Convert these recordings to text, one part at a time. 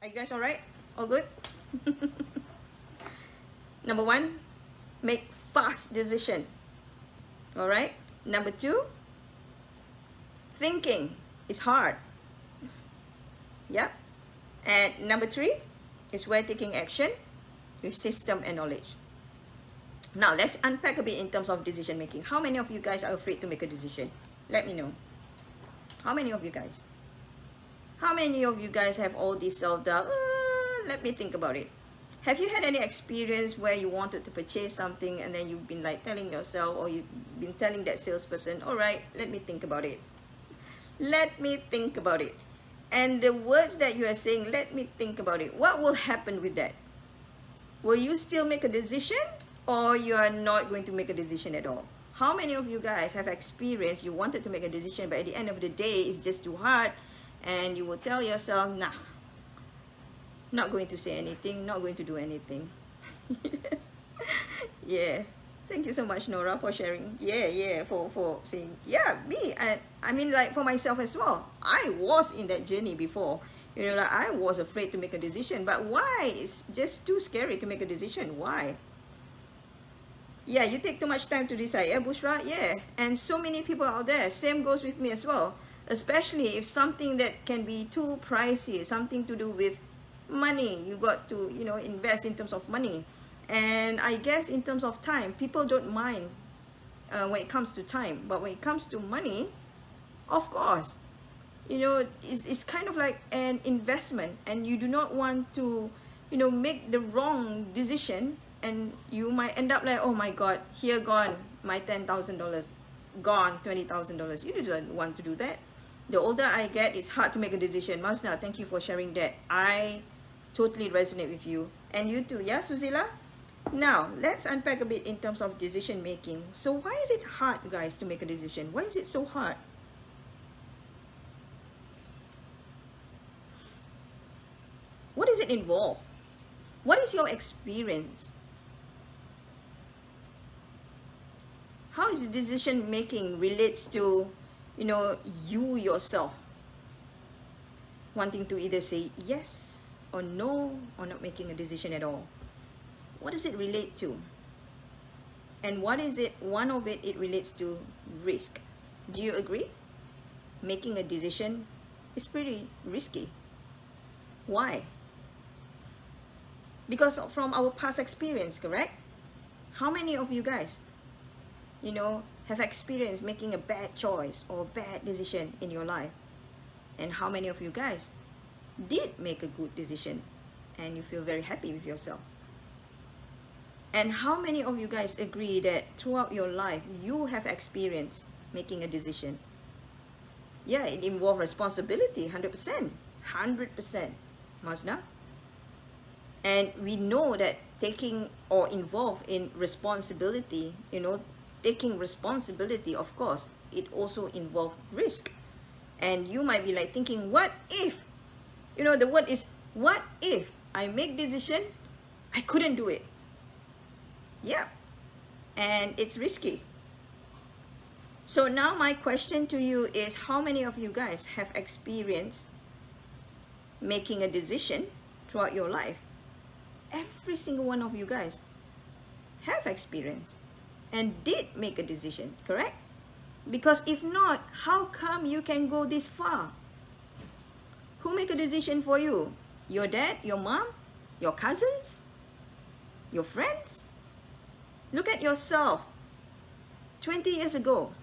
Are you guys all right? All good? Number one, make fast decision. All right. Number two, thinking is hard. Yeah. And number three is where taking action with system and knowledge. Now let's unpack a bit in terms of decision making. How many of you guys are afraid to make a decision? Let me know. How many of you guys? How many of you guys have all this self-doubt? Let me think about it. Have you had any experience where you wanted to purchase something and then you've been like telling yourself, or you've been telling that salesperson, all right, let me think about it. Let me think about it. And the words that you are saying, let me think about it, what will happen with that? Will you still make a decision, or you are not going to make a decision at all? How many of you guys have experienced you wanted to make a decision, but at the end of the day, it's just too hard, and you will tell yourself, nah, not going to say anything, not going to do anything. Yeah. Thank you so much, Nora, for sharing. Yeah, for saying, yeah, me. And I mean, like, for myself as well. I was in that journey before. You know, like, I was afraid to make a decision. But why? It's just too scary to make a decision. Why? Yeah, you take too much time to decide. Yeah, Bushra? Yeah. And so many people out there, same goes with me as well. Especially if something that can be too pricey, something to do with money. You got to, you know, invest in terms of money. And I guess in terms of time, people don't mind when it comes to time. But when it comes to money, of course, you know, it's kind of like an investment. And you do not want to, you know, make the wrong decision. And you might end up like, oh my God, here gone my $10,000, gone $20,000. You don't want to do that. The older I get, it's hard to make a decision. Masna, thank you for sharing that. I totally resonate with you. And you too, yeah, Suzila? Now, let's unpack a bit in terms of decision making. So why is it hard, guys, to make a decision? Why is it so hard? What does it involve? What is your experience? How is decision making relates to, you know, you yourself wanting to either say yes or no, or not making a decision at all? What does it relate to? And what is it? One of it relates to risk. Do you agree? Making a decision is pretty risky. Why? Because from our past experience, correct? How many of you guys, you know, have experienced making a bad choice or bad decision in your life? And how many of you guys did make a good decision and you feel very happy with yourself? And how many of you guys agree that throughout your life you have experienced making a decision? Yeah, it involves responsibility, 100%. 100%. Mazna? And we know that taking or involved in responsibility, you know, taking responsibility, of course, it also involves risk. And you might be like thinking, what if? You know, the word is, what if I make decision, I couldn't do it? Yeah, and it's risky. So now my question to you is, how many of you guys have experienced making a decision throughout your life? Every single one of you guys have experience and did make a decision, correct? Because if not, how come you can go this far? Who make a decision for you? Your dad, your mom, your cousins, your friends? Look at yourself 20 years ago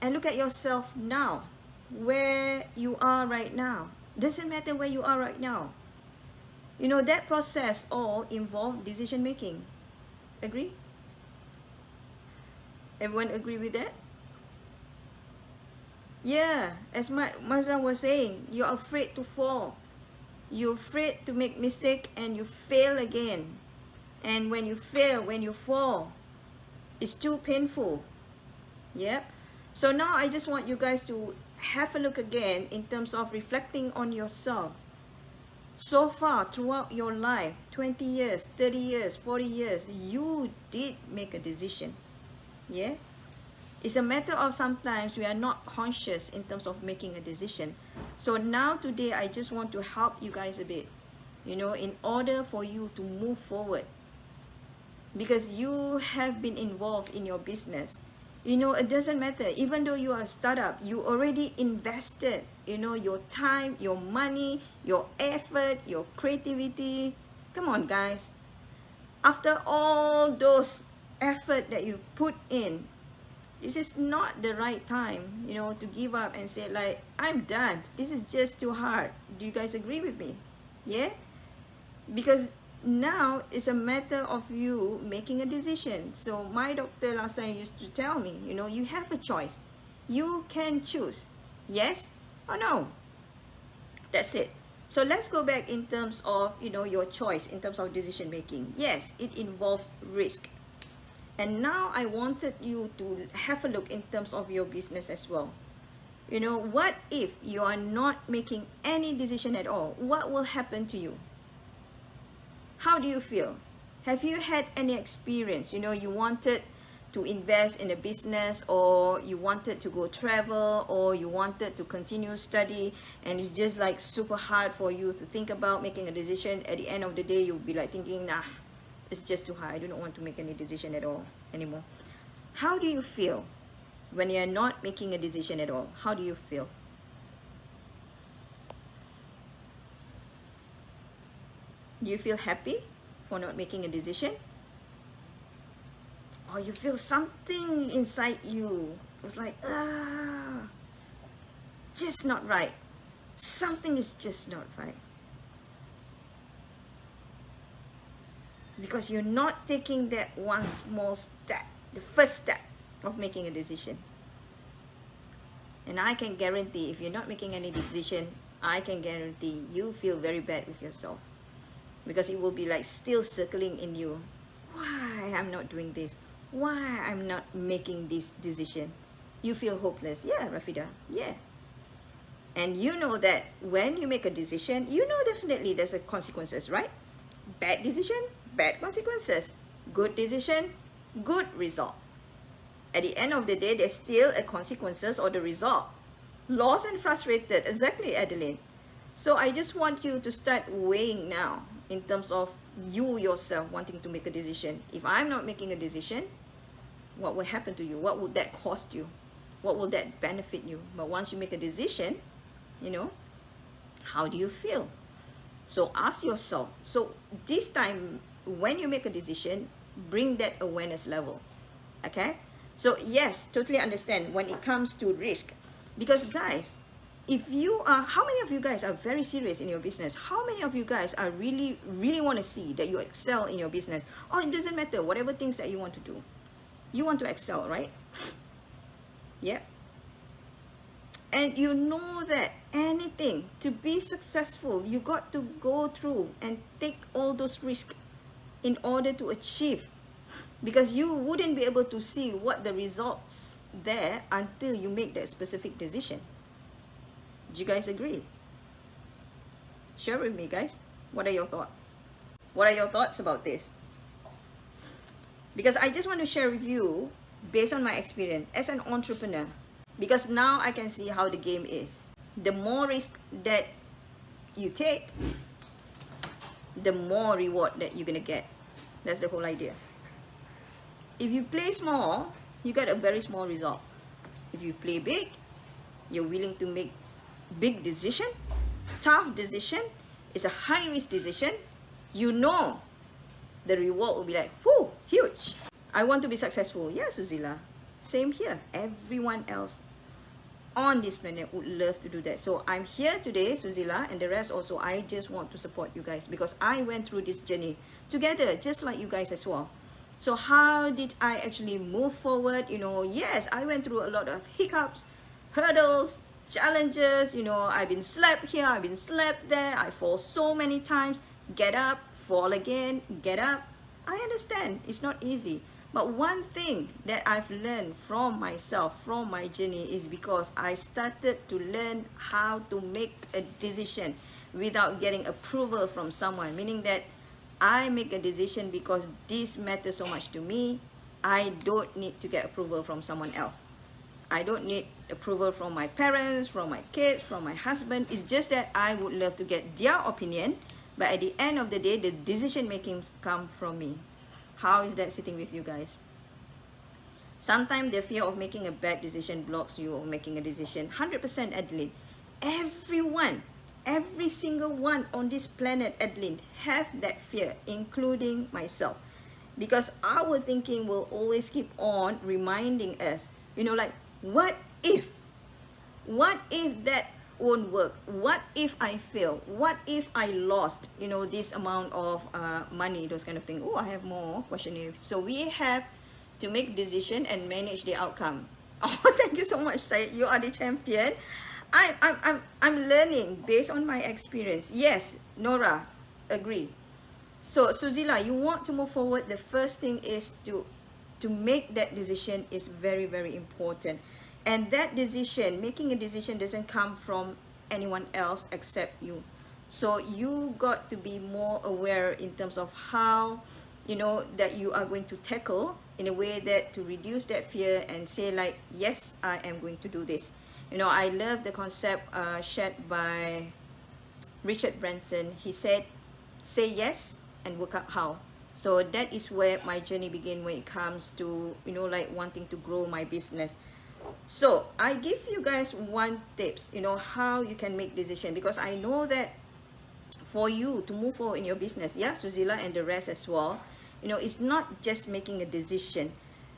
and look at yourself now, where you are right now. Doesn't matter where you are right now. You know, that process all involved decision making. Agree? Everyone agree with that? Yeah, as Mazan was saying, you're afraid to fall. You're afraid to make mistake and you fail again. And when you fail, when you fall, it's too painful. Yep. So now I just want you guys to have a look again in terms of reflecting on yourself. So far throughout your life, 20 years, 30 years, 40 years, you did make a decision. Yeah? It's a matter of sometimes we are not conscious in terms of making a decision. So now today, I just want to help you guys a bit, you know, in order for you to move forward. Because you have been involved in your business. You know, it doesn't matter. Even though you are a startup, you already invested, you know, your time, your money, your effort, your creativity. Come on, guys. After all those effort that you put in, this is not the right time, you know, to give up and say like, I'm done. This is just too hard. Do you guys agree with me? Yeah? Because now it's a matter of you making a decision. So my doctor last time used to tell me, you know, you have a choice. You can choose yes or no. That's it. So let's go back in terms of, you know, your choice in terms of decision making. Yes, it involves risk. And now I wanted you to have a look in terms of your business as well. You know, what if you are not making any decision at all? What will happen to you? How do you feel? Have you had any experience? You know, you wanted to invest in a business, or you wanted to go travel, or you wanted to continue study, and it's just like super hard for you to think about making a decision. At the end of the day, you'll be like thinking, nah, it's just too hard. I do not want to make any decision at all anymore. How do you feel when you're not making a decision at all? How do you feel? Do you feel happy for not making a decision? Or you feel something inside you was like, just not right. Something is just not right. Because you're not taking that one small step, the first step of making a decision. And I can guarantee, if you're not making any decision, I can guarantee you feel very bad with yourself. Because it will be like still circling in you. Why I'm not doing this? Why I'm not making this decision? You feel hopeless. Yeah, Rafida. Yeah. And you know that when you make a decision, you know definitely there's a consequences, right? Bad decision, bad consequences. Good decision, good result. At the end of the day, there's still a consequences or the result. Lost and frustrated. Exactly, Adeline. So I just want you to start weighing now in terms of you yourself wanting to make a decision. If I'm not making a decision, what will happen to you? What would that cost you? What will that benefit you? But once you make a decision, you know, how do you feel? So ask yourself. So this time, when you make a decision, bring that awareness level. Okay? So yes, totally understand when it comes to risk. Because guys, if you are, how many of you guys are very serious in your business? How many of you guys are really want to see that you excel in your business? Or it doesn't matter, whatever things that you want to do. You want to excel, right? Yeah. And you know that anything to be successful, you got to go through and take all those risks in order to achieve. Because you wouldn't be able to see what the results there until you make that specific decision. Do you guys agree? Share with me, guys. What are your thoughts? What are your thoughts about this? Because I just want to share with you based on my experience as an entrepreneur. Because now I can see how the game is. The more risk that you take, the more reward that you're gonna get. That's the whole idea. If you play small, you get a very small result. If you play big, you're willing to make big decision, tough decision, it's a high risk decision, you know the reward will be like, whoo, huge. I want to be successful. Yeah, Suzila. Same here. Everyone else on this planet would love to do that. So I'm here today, Suzila, and the rest also, I just want to support you guys because I went through this journey together, just like you guys as well. So how did I actually move forward? You know, yes, I went through a lot of hiccups, hurdles, challenges. You know, I've been slapped here, I've been slapped there, I fall so many times, get up, fall again, get up. I understand it's not easy, but one thing that I've learned from myself, from my journey, is because I started to learn how to make a decision without getting approval from someone, meaning that I make a decision because this matters so much to me. I don't need to get approval from someone else. I don't need approval from my parents, from my kids, from my husband. It's just that I would love to get their opinion, but at the end of the day, the decision making come from me. How is that sitting with you guys? Sometimes the fear of making a bad decision blocks you of making a decision. 100% Adeline. Everyone, every single one on this planet, Adeline, have that fear, including myself. Because our thinking will always keep on reminding us, you know, like, what if? What if that won't work? What if I fail? What if I lost, you know, this amount of money, those kind of things. Oh, I have more questionnaires. So we have to make decision and manage the outcome. Oh, thank you so much, Syed. You are the champion. I'm learning based on my experience. Yes, Nora, agree. So Suzila, you want to move forward. The first thing is to make that decision is very, very important. And that decision, making a decision, doesn't come from anyone else except you. So you got to be more aware in terms of how, you know, that you are going to tackle in a way that to reduce that fear and say like, yes, I am going to do this. You know, I love the concept shared by Richard Branson. He said, say yes and work out how. So that is where my journey began when it comes to, you know, like wanting to grow my business. So I give you guys one tips, you know, how you can make decision, because I know that for you to move forward in your business, yeah, Suzila and the rest as well, you know, it's not just making a decision.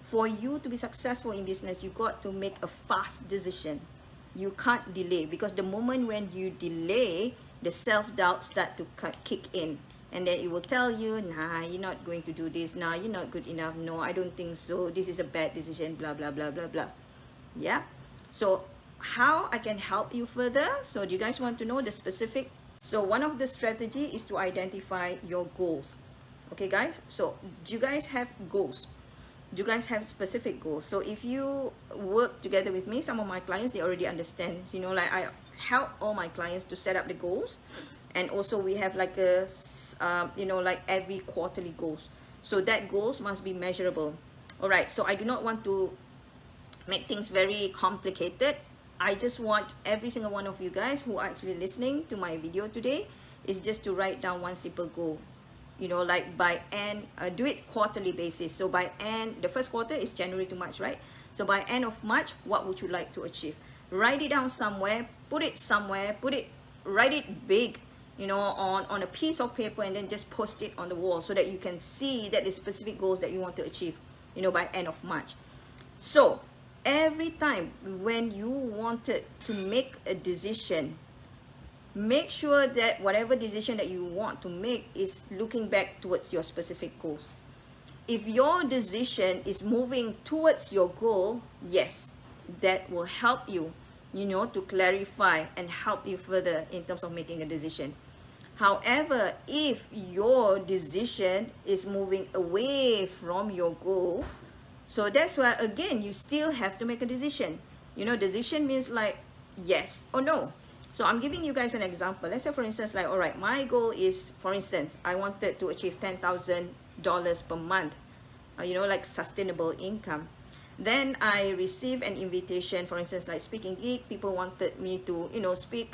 For you to be successful in business, you got to make a fast decision. You can't delay, because the moment when you delay, the self-doubt start to kick in, and then it will tell you, nah, you're not going to do this, nah, you're not good enough, no, I don't think so, this is a bad decision, blah blah blah blah blah. Yeah, so how I can help you further? So do you guys want to know the specific? So one of the strategy is to identify your goals. Okay guys, so do you guys have goals? Do you guys have specific goals? So if you work together with me, some of my clients, they already understand, you know, like I help all my clients to set up the goals. And also we have like a you know, like every quarterly goals, so that goals must be measurable. All right, so I do not want to make things very complicated. I just want every single one of you guys who are actually listening to my video today is just to write down one simple goal. You know, like by end, do it quarterly basis. So by end, the first quarter is January to March, right? So by end of March, what would you like to achieve? Write it down somewhere, put it somewhere, write it big, you know, on a piece of paper, and then just post it on the wall so that you can see that the specific goals that you want to achieve, you know, by end of March. So every time when you wanted to make a decision, make sure that whatever decision that you want to make is looking back towards your specific goals. If your decision is moving towards your goal, yes, that will help you, you know, to clarify and help you further in terms of making a decision. However, if your decision is moving away from your goal, so that's why, again, you still have to make a decision. You know, decision means like yes or no. So I'm giving you guys an example. Let's say, for instance, like, all right, my goal is, for instance, I wanted to achieve $10,000 per month, you know, like sustainable income. Then I received an invitation, for instance, like speaking gig. People wanted me to, you know, speak.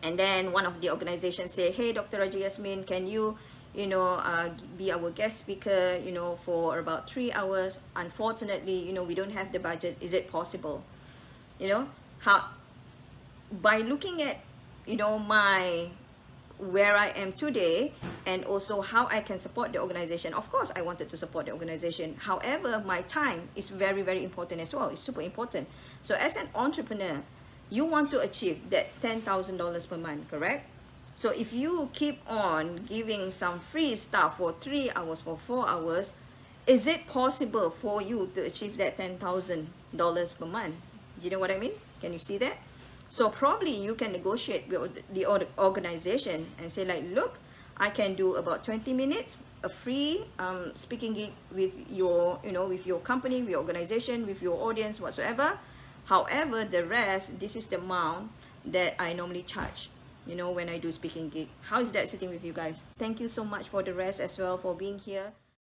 And then one of the organizations say, hey, Dr. Raja Yasmin, can you, you know, be our guest speaker, you know, for about 3 hours? Unfortunately, you know, we don't have the budget. Is it possible? You know, how, by looking at, you know, where I am today, and also how I can support the organization. Of course, I wanted to support the organization. However, my time is very, very important as well. It's super important. So as an entrepreneur, you want to achieve that $10,000 per month, correct? So if you keep on giving some free stuff for 3 hours, for 4 hours, is it possible for you to achieve that $10,000 per month? Do you know what I mean? Can you see that? So probably you can negotiate with the organization and say like, look, I can do about 20 minutes, a free speaking gig with your, you know, with your company, with your organization, with your audience, whatsoever. However, the rest, this is the amount that I normally charge, you know, when I do speaking gig. How is that sitting with you guys? Thank you so much for the rest as well, for being here.